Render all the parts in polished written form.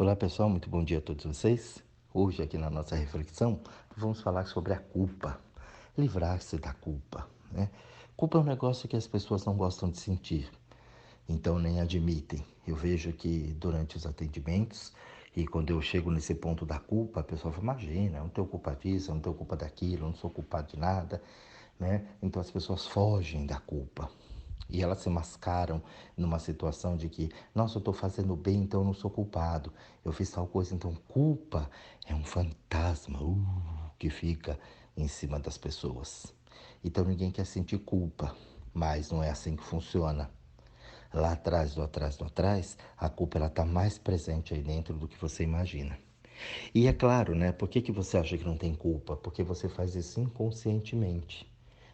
Olá pessoal, muito bom dia a todos vocês. Hoje aqui na nossa reflexão vamos falar sobre a culpa, livrar-se da culpa, né? Culpa é um negócio que as pessoas não gostam de sentir, então nem admitem. Eu vejo que durante os atendimentos e quando eu chego nesse ponto da culpa, a pessoa fala, imagina, eu não tenho culpa disso, eu não tenho culpa daquilo, eu não sou culpado de nada, né? Então as pessoas fogem da culpa. E elas se mascaram numa situação de que, nossa, eu estou fazendo bem, então eu não sou culpado. Eu fiz tal coisa, então culpa é um fantasma que fica em cima das pessoas. Então ninguém quer sentir culpa, mas não é assim que funciona. Lá atrás, do atrás, do atrás, a culpa ela está mais presente aí dentro do que você imagina. E é claro, né? Por que você acha que não tem culpa? Porque você faz isso inconscientemente.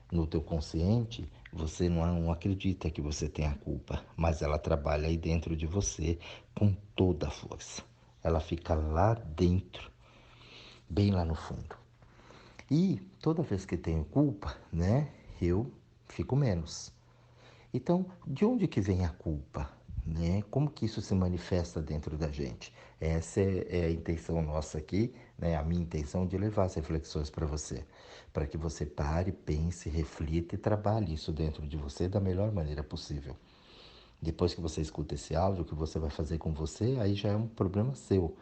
No teu consciente, você não acredita que você tem a culpa, mas ela trabalha aí dentro de você com toda a força. Ela fica lá dentro, bem lá no fundo. E toda vez que tenho culpa, né, eu fico menos. Então, de onde que vem a culpa? Né? Como que isso se manifesta dentro da gente? Essa é a intenção nossa aqui, né? A minha intenção de levar as reflexões para que você pare, pense, reflita e trabalhe isso dentro de você da melhor maneira possível. Depois que você escuta esse áudio, o que você vai fazer com você, aí já é um problema seu.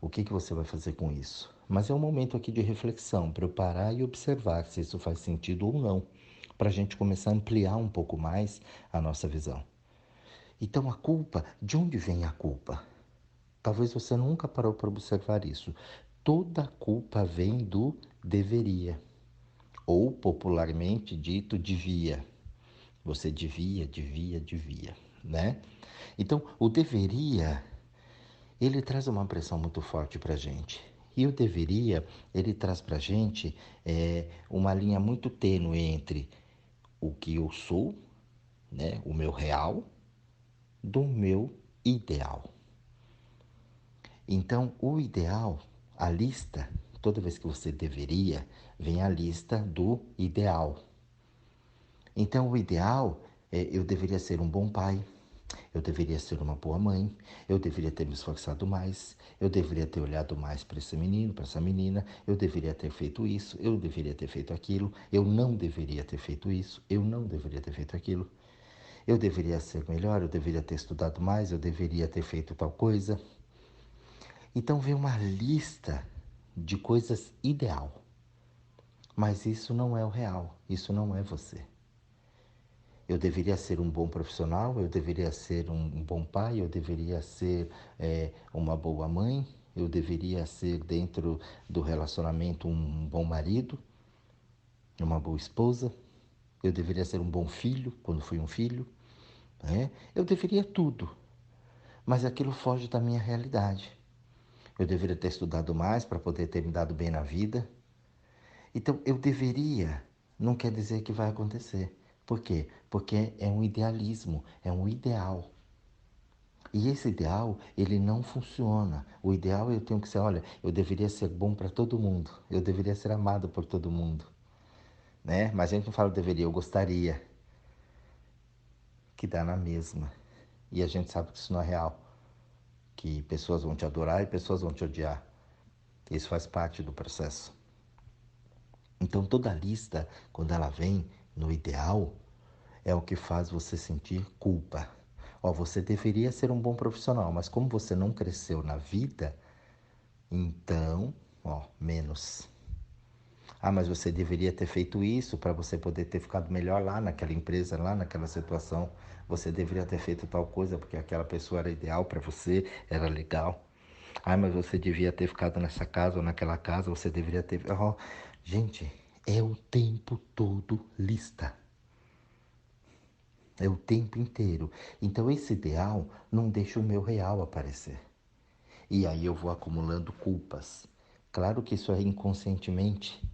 O que você vai fazer com isso? Mas é um momento aqui de reflexão, para eu parar e observar se isso faz sentido ou não, para a gente começar a ampliar um pouco mais a nossa visão. Então, a culpa, de onde vem a culpa? Talvez você nunca parou para observar isso. Toda culpa vem do deveria, ou popularmente dito devia. Você devia, né? Então, o deveria, ele traz uma pressão muito forte para a gente. E o deveria, ele traz para a gente uma linha muito tênue entre o que eu sou, né, o meu real, do meu ideal. Então, o ideal, a lista, toda vez que você deveria, vem a lista do ideal. Então, o ideal é eu deveria ser um bom pai, eu deveria ser uma boa mãe, eu deveria ter me esforçado mais, eu deveria ter olhado mais para esse menino, para essa menina, eu deveria ter feito isso, eu deveria ter feito aquilo, eu não deveria ter feito isso, eu não deveria ter feito aquilo. Eu deveria ser melhor, eu deveria ter estudado mais, eu deveria ter feito tal coisa. Então vem uma lista de coisas ideal. Mas isso não é o real, isso não é você. Eu deveria ser um bom profissional, eu deveria ser um bom pai, eu deveria ser uma boa mãe, eu deveria ser dentro do relacionamento um bom marido, uma boa esposa, eu deveria ser um bom filho quando fui um filho, né? Eu deveria tudo, mas aquilo foge da minha realidade. Eu deveria ter estudado mais para poder ter me dado bem na vida. Então, eu deveria, não quer dizer que vai acontecer. Por quê? Porque é um idealismo, é um ideal. E esse ideal, ele não funciona. O ideal eu tenho que ser, olha, eu deveria ser bom para todo mundo. Eu deveria ser amado por todo mundo, né? Mas a gente não fala deveria, eu gostaria, que dá na mesma. E a gente sabe que isso não é real, que pessoas vão te adorar e pessoas vão te odiar. Isso faz parte do processo. Então toda lista, quando ela vem no ideal, é o que faz você sentir culpa. Ó, você deveria ser um bom profissional, mas como você não cresceu na vida, então, ó, menos. Ah, mas você deveria ter feito isso para você poder ter ficado melhor lá naquela empresa, lá naquela situação. Você deveria ter feito tal coisa porque aquela pessoa era ideal para você, era legal. Ah, mas você devia ter ficado nessa casa ou naquela casa, você deveria ter. Oh, gente, é o tempo todo lista. É o tempo inteiro. Então esse ideal não deixa o meu real aparecer. E aí eu vou acumulando culpas. Claro que isso é inconscientemente,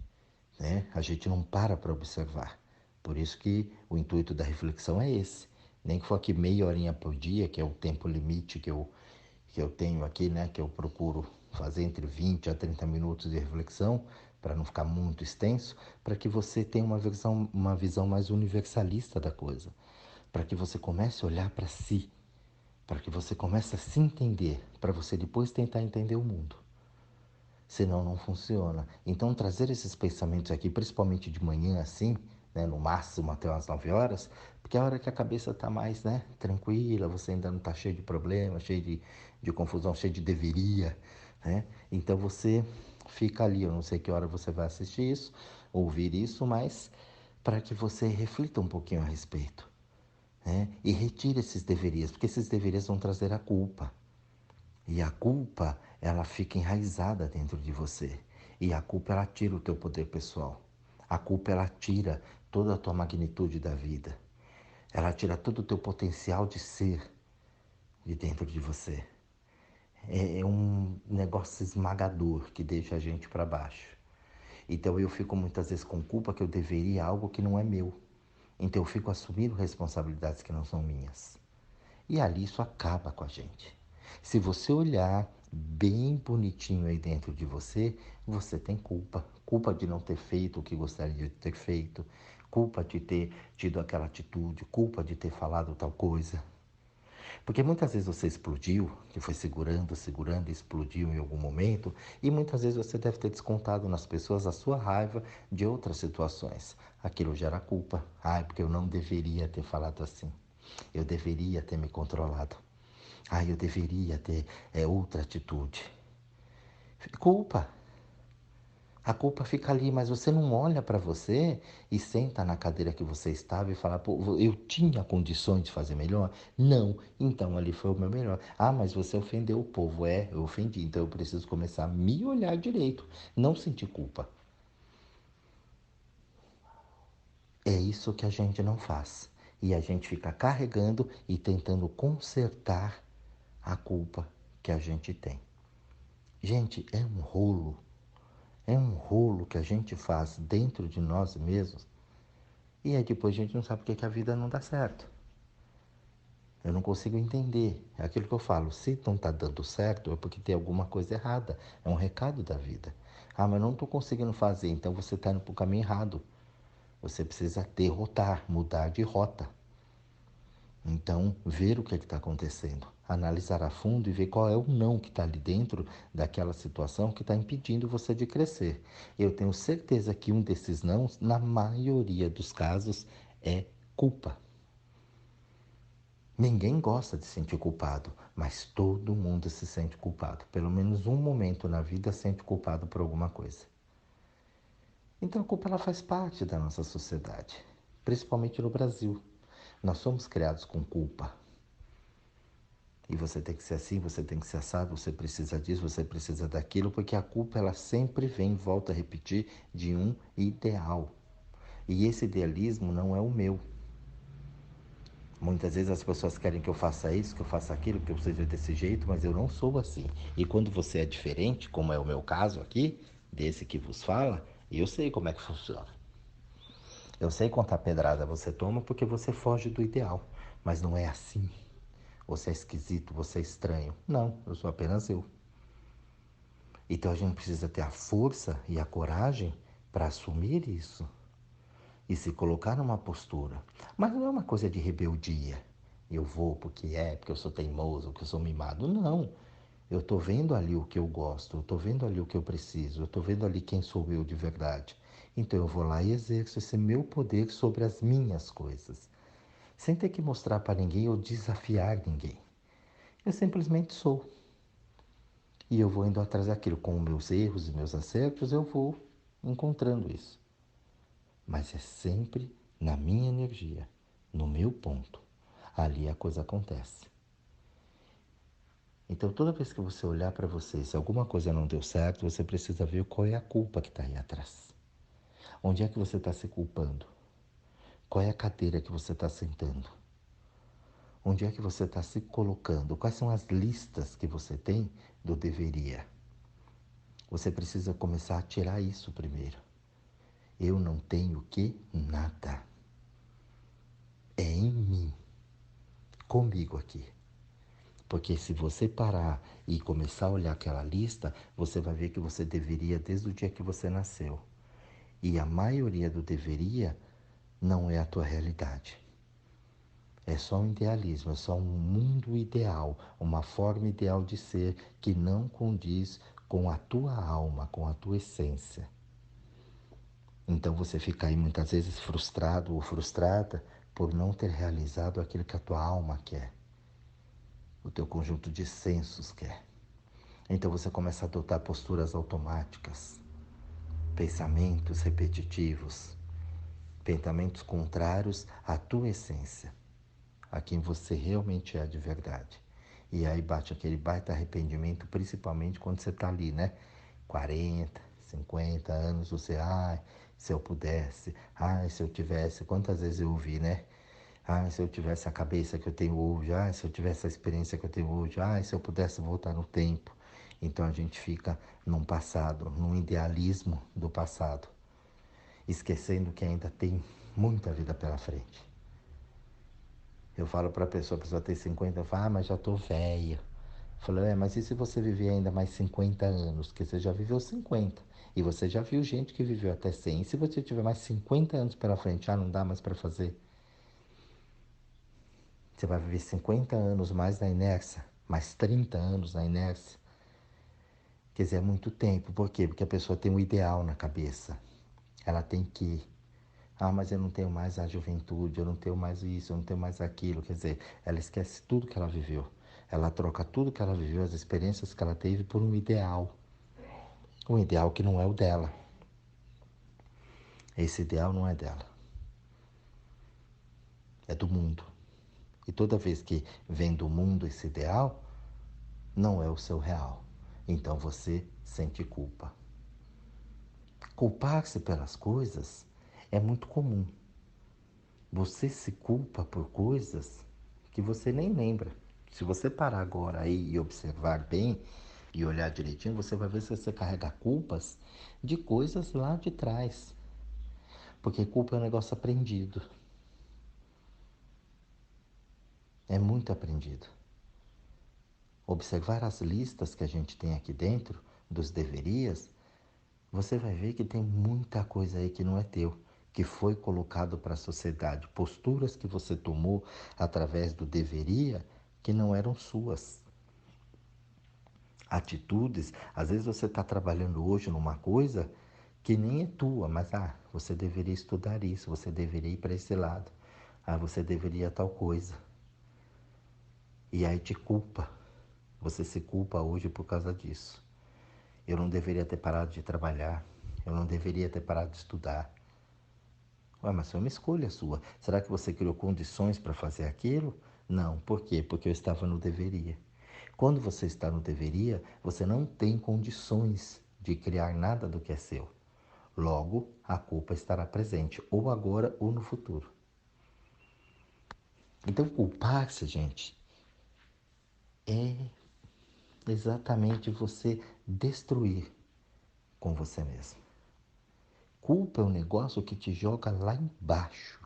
né? A gente não para observar. Por isso que o intuito da reflexão é esse. Nem que for aqui meia horinha por dia, que é o tempo limite que eu tenho aqui, né? Que eu procuro fazer entre 20 a 30 minutos de reflexão, para não ficar muito extenso, para que você tenha uma visão mais universalista da coisa. Para que você comece a olhar para si, para que você comece a se entender, para você depois tentar entender o mundo. Senão não funciona. Então trazer esses pensamentos aqui, principalmente de manhã assim, né, no máximo até umas 9 horas, porque é a hora que a cabeça está mais, né, tranquila, você ainda não está cheio de problemas, cheio de confusão, cheio de deveria, né? Então você fica ali, eu não sei que hora você vai assistir isso, ouvir isso, mas para que você reflita um pouquinho a respeito, né? E retire esses deverias, porque esses deverias vão trazer a culpa. E a culpa, ela fica enraizada dentro de você. E a culpa, ela tira o teu poder pessoal. A culpa, ela tira toda a tua magnitude da vida. Ela tira todo o teu potencial de ser de dentro de você. É um negócio esmagador que deixa a gente para baixo. Então eu fico muitas vezes com culpa que eu deveria algo que não é meu. Então eu fico assumindo responsabilidades que não são minhas. E ali isso acaba com a gente. Se você olhar bem bonitinho aí dentro de você, você tem culpa. Culpa de não ter feito o que gostaria de ter feito. Culpa de ter tido aquela atitude. Culpa de ter falado tal coisa. Porque muitas vezes você explodiu, que foi segurando, segurando e explodiu em algum momento. E muitas vezes você deve ter descontado nas pessoas a sua raiva de outras situações. Aquilo gera culpa. Ai, porque eu não deveria ter falado assim. Eu deveria ter me controlado. Ah, eu deveria ter outra atitude. Culpa. A culpa fica ali, mas você não olha para você e senta na cadeira que você estava e fala, pô, eu tinha condições de fazer melhor? Não, então ali foi o meu melhor. Ah, mas você ofendeu o povo. É, eu ofendi, então eu preciso começar a me olhar direito, não sentir culpa. É isso que a gente não faz. E a gente fica carregando e tentando consertar a culpa que a gente tem. Gente, é um rolo. É um rolo que a gente faz dentro de nós mesmos. E aí depois a gente não sabe porque que a vida não dá certo. Eu não consigo entender. É aquilo que eu falo, se não está dando certo é porque tem alguma coisa errada. É um recado da vida. Ah, mas eu não estou conseguindo fazer, então você está indo para o caminho errado. Você precisa derrotar, mudar de rota. Então, ver o que está acontecendo, analisar a fundo e ver qual é o não que está ali dentro daquela situação que está impedindo você de crescer. Eu tenho certeza que um desses nãos, na maioria dos casos, é culpa. Ninguém gosta de se sentir culpado, mas todo mundo se sente culpado. Pelo menos um momento na vida sente culpado por alguma coisa. Então a culpa ela faz parte da nossa sociedade, principalmente no Brasil. Nós somos criados com culpa. E você tem que ser assim, você tem que ser assado, você precisa disso, você precisa daquilo, porque a culpa ela sempre vem, volta a repetir, de um ideal. E esse idealismo não é o meu. Muitas vezes as pessoas querem que eu faça isso, que eu faça aquilo, que eu seja desse jeito, mas eu não sou assim. E quando você é diferente, como é o meu caso aqui, desse que vos fala, eu sei como é que funciona. Eu sei quanta pedrada você toma porque você foge do ideal, mas não é assim. Você é esquisito, você é estranho. Não, eu sou apenas eu. Então a gente precisa ter a força e a coragem para assumir isso e se colocar numa postura. Mas não é uma coisa de rebeldia. Eu vou porque eu sou teimoso, porque eu sou mimado. Não. Eu estou vendo ali o que eu gosto, eu estou vendo ali o que eu preciso, eu estou vendo ali quem sou eu de verdade. Então eu vou lá e exerço esse meu poder sobre as minhas coisas, sem ter que mostrar para ninguém ou desafiar ninguém. Eu simplesmente sou. E eu vou indo atrás daquilo, com os meus erros e meus acertos, eu vou encontrando isso. Mas é sempre na minha energia, no meu ponto. Ali a coisa acontece. Então toda vez que você olhar para você, se alguma coisa não deu certo, você precisa ver qual é a culpa que está aí atrás. Onde é que você está se culpando? Qual é a cadeira que você está sentando? Onde é que você está se colocando? Quais são as listas que você tem do deveria? Você precisa começar a tirar isso primeiro. Eu não tenho que nada. É em mim, comigo aqui. Porque se você parar e começar a olhar aquela lista, você vai ver que você deveria desde o dia que você nasceu. E a maioria do deveria não é a tua realidade. É só um idealismo, é só um mundo ideal, uma forma ideal de ser que não condiz com a tua alma, com a tua essência. Então você fica aí muitas vezes frustrado ou frustrada por não ter realizado aquilo que a tua alma quer, o teu conjunto de sensos quer. Então você começa a adotar posturas automáticas, pensamentos repetitivos, pensamentos contrários à tua essência, a quem você realmente é de verdade. E aí bate aquele baita arrependimento, principalmente quando você está ali, né? 40, 50 anos, você, se eu pudesse, se eu tivesse, quantas vezes eu ouvi, né? Se eu tivesse a cabeça que eu tenho hoje, se eu tivesse a experiência que eu tenho hoje, se eu pudesse voltar no tempo. Então a gente fica num passado, num idealismo do passado, esquecendo que ainda tem muita vida pela frente. Eu falo para a pessoa tem 50, eu falo, mas já tô velha. Eu falo, mas e se você viver ainda mais 50 anos? Porque você já viveu 50. E você já viu gente que viveu até 100. E se você tiver mais 50 anos pela frente, não dá mais para fazer? Você vai viver 50 anos mais na inércia, mais 30 anos na inércia. Quer dizer, é muito tempo. Por quê? Porque a pessoa tem um ideal na cabeça. Ela tem que, mas eu não tenho mais a juventude, eu não tenho mais isso, eu não tenho mais aquilo. Quer dizer, ela esquece tudo que ela viveu. Ela troca tudo que ela viveu, as experiências que ela teve, por um ideal. Um ideal que não é o dela. Esse ideal não é dela. É do mundo. E toda vez que vem do mundo esse ideal, não é o seu real. Então você sente culpa. Culpar-se pelas coisas é muito comum. Você se culpa por coisas que você nem lembra. Se você parar agora aí e observar bem e olhar direitinho, você vai ver se você carrega culpas de coisas lá de trás. Porque culpa é um negócio aprendido. É muito aprendido. Observar as listas que a gente tem aqui dentro, dos deverias, você vai ver que tem muita coisa aí que não é teu, que foi colocado para a sociedade, posturas que você tomou através do deveria que não eram suas. Atitudes, às vezes você está trabalhando hoje numa coisa que nem é tua, mas você deveria estudar isso, você deveria ir para esse lado, você deveria tal coisa. E aí te culpa, você se culpa hoje por causa disso. Eu não deveria ter parado de trabalhar, eu não deveria ter parado de estudar. Mas foi uma escolha sua. Será que você criou condições para fazer aquilo? Não. Por quê? Porque eu estava no deveria. Quando você está no deveria, você não tem condições de criar nada do que é seu. Logo, a culpa estará presente, ou agora ou no futuro. Então, culpar-se, gente, é exatamente você destruir com você mesmo. Culpa é um negócio que te joga lá embaixo.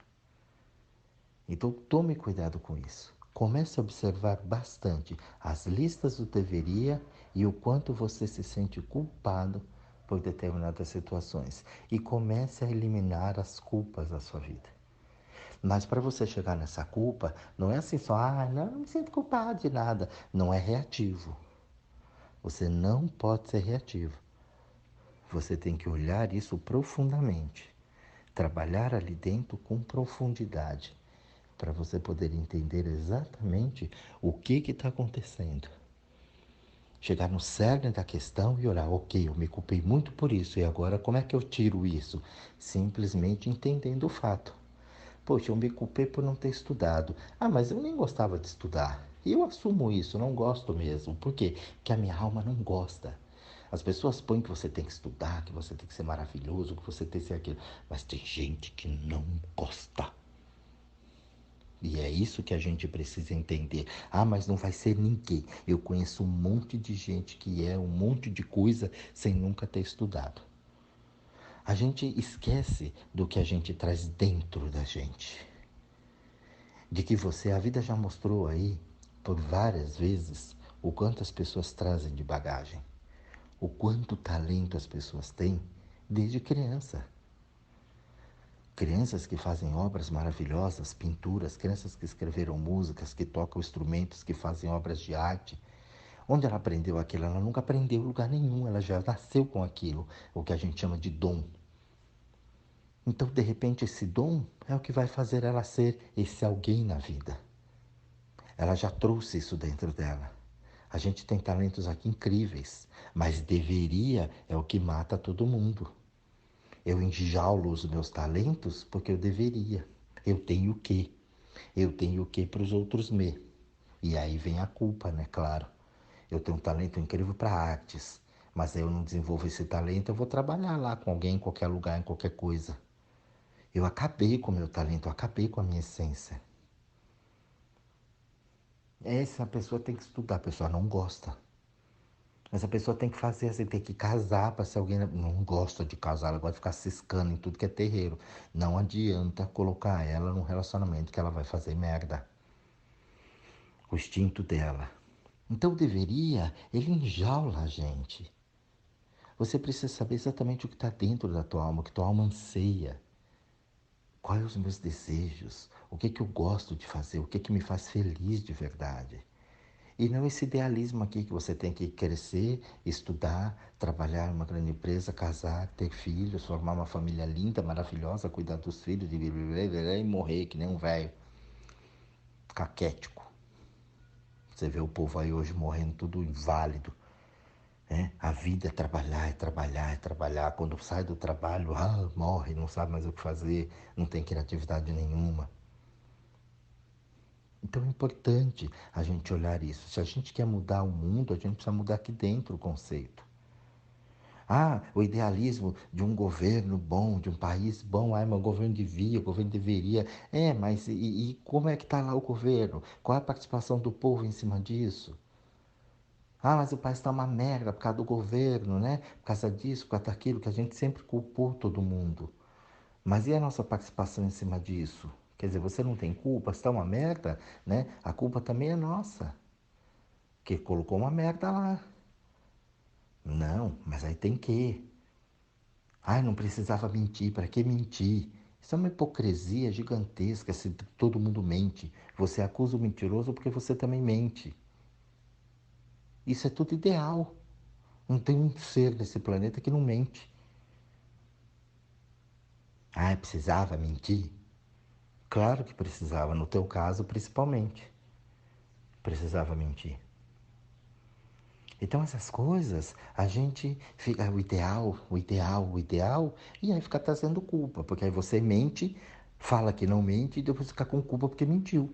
Então tome cuidado com isso. Comece a observar bastante as listas do deveria e o quanto você se sente culpado por determinadas situações. E comece a eliminar as culpas da sua vida. Mas para você chegar nessa culpa, não é assim só, não me sinto culpado de nada. Não é reativo. Você não pode ser reativo. Você tem que olhar isso profundamente. Trabalhar ali dentro com profundidade, para você poder entender exatamente o que está acontecendo. Chegar no cerne da questão e olhar, ok, eu me culpei muito por isso, e agora como é que eu tiro isso? Simplesmente entendendo o fato. Poxa, eu me culpei por não ter estudado. Mas eu nem gostava de estudar. E eu assumo isso, não gosto mesmo. Por quê? Porque a minha alma não gosta. As pessoas põem que você tem que estudar, que você tem que ser maravilhoso, que você tem que ser aquilo. Mas tem gente que não gosta. E é isso que a gente precisa entender. Mas não vai ser ninguém. Eu conheço um monte de gente que é um monte de coisa sem nunca ter estudado. A gente esquece do que a gente traz dentro da gente. De que a vida já mostrou aí, por várias vezes, o quanto as pessoas trazem de bagagem. O quanto talento as pessoas têm desde criança. Crianças que fazem obras maravilhosas, pinturas, crianças que escreveram músicas, que tocam instrumentos, que fazem obras de arte. Onde ela aprendeu aquilo? Ela nunca aprendeu em lugar nenhum, ela já nasceu com aquilo, o que a gente chama de dom. Então, de repente, esse dom é o que vai fazer ela ser esse alguém na vida. Ela já trouxe isso dentro dela. A gente tem talentos aqui incríveis, mas deveria é o que mata todo mundo. Eu enjaulo os meus talentos porque eu deveria. Eu tenho o quê? Eu tenho o quê para os outros me? E aí vem a culpa, né? Claro. Eu tenho um talento incrível para artes, mas aí eu não desenvolvo esse talento, eu vou trabalhar lá com alguém em qualquer lugar, em qualquer coisa. Eu acabei com o meu talento, eu acabei com a minha essência. Essa pessoa tem que estudar, a pessoa não gosta. Essa pessoa tem que fazer assim, tem que casar para se alguém não gosta de casar, ela gosta de ficar ciscando em tudo que é terreiro. Não adianta colocar ela num relacionamento que ela vai fazer merda. O instinto dela. Então deveria, ele enjaula a gente. Você precisa saber exatamente o que está dentro da tua alma, o que tua alma anseia. Quais os meus desejos? O que eu gosto de fazer? O que me faz feliz de verdade? E não esse idealismo aqui que você tem que crescer, estudar, trabalhar em uma grande empresa, casar, ter filhos, formar uma família linda, maravilhosa, cuidar dos filhos e morrer que nem um velho caquético. Você vê o povo aí hoje morrendo tudo inválido. Né? A vida é trabalhar, é trabalhar, é trabalhar. Quando sai do trabalho, morre, não sabe mais o que fazer, não tem criatividade nenhuma. Então é importante a gente olhar isso. Se a gente quer mudar o mundo, a gente precisa mudar aqui dentro o conceito. O idealismo de um governo bom, de um país bom, mas o governo devia, o governo deveria. Mas e como é que está lá o governo? Qual é a participação do povo em cima disso? Mas o país está uma merda por causa do governo, né? Por causa disso, por causa daquilo, que a gente sempre culpou todo mundo. Mas e a nossa participação em cima disso? Quer dizer, você não tem culpa, se está uma merda, né? A culpa também é nossa, que colocou uma merda lá. Não, mas aí tem que. Não precisava mentir, para que mentir? Isso é uma hipocrisia gigantesca se todo mundo mente. Você acusa o mentiroso porque você também mente. Isso é tudo ideal. Não tem um ser nesse planeta que não mente. Precisava mentir? Claro que precisava, no teu caso principalmente. Precisava mentir. Então essas coisas, a gente fica o ideal, o ideal, o ideal, e aí fica trazendo culpa, porque aí você mente, fala que não mente e depois fica com culpa porque mentiu.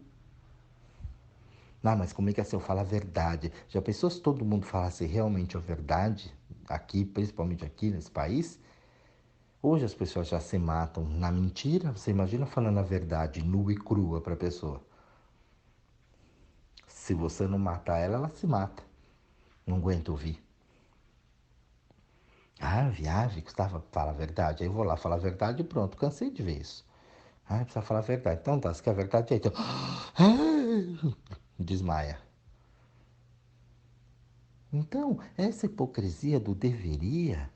Mas como é que é se eu falo a verdade? Já pensou se todo mundo falasse realmente a verdade, aqui, principalmente aqui nesse país? Hoje as pessoas já se matam na mentira, você imagina falando a verdade nua e crua para a pessoa. Se você não matar ela, ela se mata. Não aguento ouvir. Ave, Gustavo, fala a verdade. Aí eu vou lá falar a verdade e pronto, cansei de ver isso. Precisa falar a verdade. Então tá, se quer a verdade, aí então... Desmaia. Então, essa hipocrisia do deveria,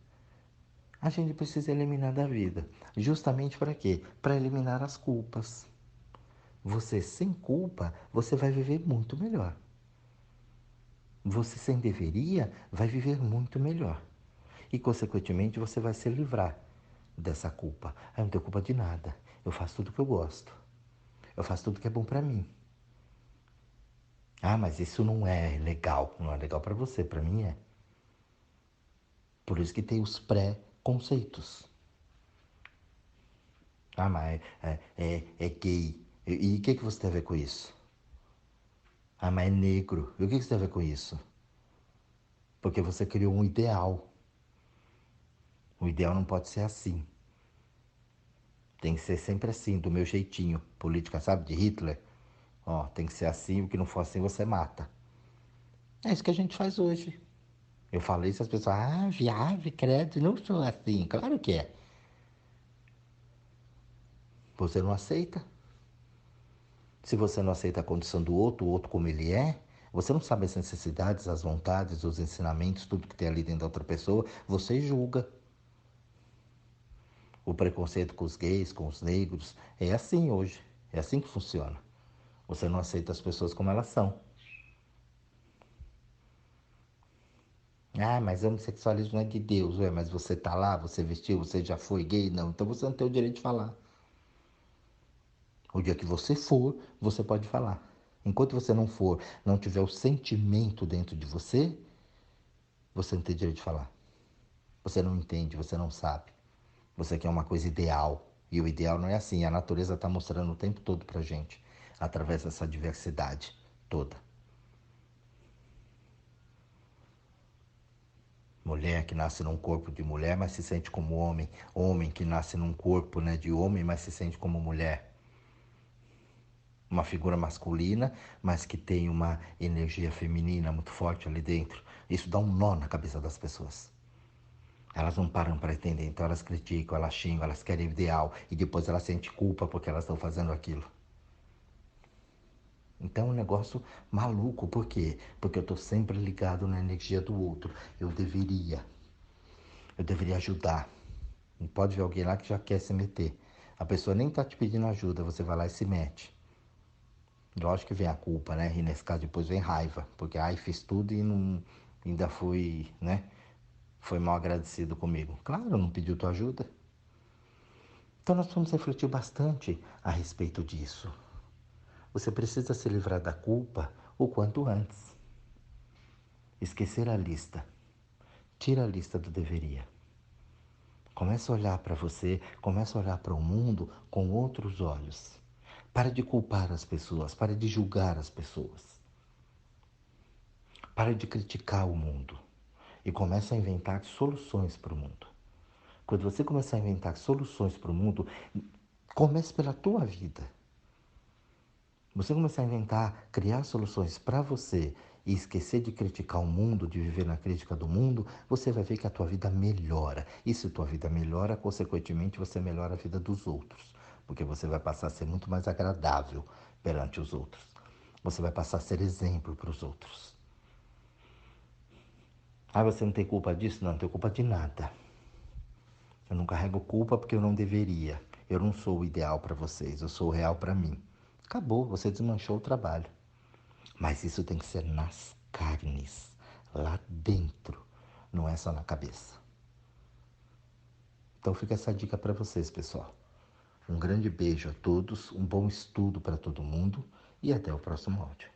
a gente precisa eliminar da vida. Justamente para quê? Para eliminar as culpas. Você sem culpa, você vai viver muito melhor. Você sem deveria, vai viver muito melhor. E, consequentemente, você vai se livrar dessa culpa. Eu não tenho culpa de nada. Eu faço tudo que eu gosto. Eu faço tudo que é bom para mim. Mas isso não é legal. Não é legal para você, para mim é. Por isso que tem os pré-conceitos. Mas é gay. E o que você tem a ver com isso? Mas é negro. E o que você tem a ver com isso? Porque você criou um ideal. O ideal não pode ser assim. Tem que ser sempre assim, do meu jeitinho. Política, sabe, de Hitler? Tem que ser assim, o que não for assim você mata. É isso que a gente faz hoje. Eu falei isso, as pessoas, viave, credo, não sou assim. Claro que é. Você não aceita. Se você não aceita a condição do outro, o outro como ele é, você não sabe as necessidades, as vontades, os ensinamentos, tudo que tem ali dentro da outra pessoa, você julga. O preconceito com os gays, com os negros, é assim hoje. É assim que funciona. Você não aceita as pessoas como elas são. Ah, mas homossexualismo não é de Deus, ué, mas você tá lá, você vestiu, você já foi gay? Não, então você não tem o direito de falar. O dia que você for, você pode falar. Enquanto você não for, não tiver o sentimento dentro de você, você não tem direito de falar. Você não entende, você não sabe. Você quer uma coisa ideal. E o ideal não é assim. A natureza está mostrando o tempo todo pra gente, através dessa diversidade toda. Mulher que nasce num corpo de mulher, mas se sente como homem. Homem que nasce num corpo, né, de homem, mas se sente como mulher. Uma figura masculina, mas que tem uma energia feminina muito forte ali dentro. Isso dá um nó na cabeça das pessoas. Elas não param para entender, então elas criticam, elas xingam, elas querem ideal e depois elas sentem culpa porque elas estão fazendo aquilo. Então é um negócio maluco, por quê? Porque eu estou sempre ligado na energia do outro. Eu deveria ajudar. Não pode ver alguém lá que já quer se meter. A pessoa nem está te pedindo ajuda, você vai lá e se mete. Lógico que vem a culpa, né? E nesse caso depois vem raiva, porque ai, fiz tudo e não, ainda fui, né? Foi mal agradecido comigo. Claro, não pediu tua ajuda. Então nós vamos refletir bastante a respeito disso. Você precisa se livrar da culpa o quanto antes. Esquecer a lista. Tira a lista do deveria. Começa a olhar para você, começa a olhar para o mundo com outros olhos. Para de culpar as pessoas, para de julgar as pessoas. Para de criticar o mundo e começa a inventar soluções para o mundo. Quando você começar a inventar soluções para o mundo, comece pela tua vida. Você começar a inventar, criar soluções para você e esquecer de criticar o mundo, de viver na crítica do mundo, você vai ver que a tua vida melhora. E se a tua vida melhora, consequentemente você melhora a vida dos outros, porque você vai passar a ser muito mais agradável perante os outros. Você vai passar a ser exemplo para os outros. Ah, você não tem culpa disso? Não, não tenho culpa de nada. Eu não carrego culpa porque eu não deveria. Eu não sou o ideal para vocês, eu sou o real para mim. Acabou, você desmanchou o trabalho. Mas isso tem que ser nas carnes, lá dentro, não é só na cabeça. Então fica essa dica para vocês, pessoal. Um grande beijo a todos, um bom estudo para todo mundo e até o próximo áudio.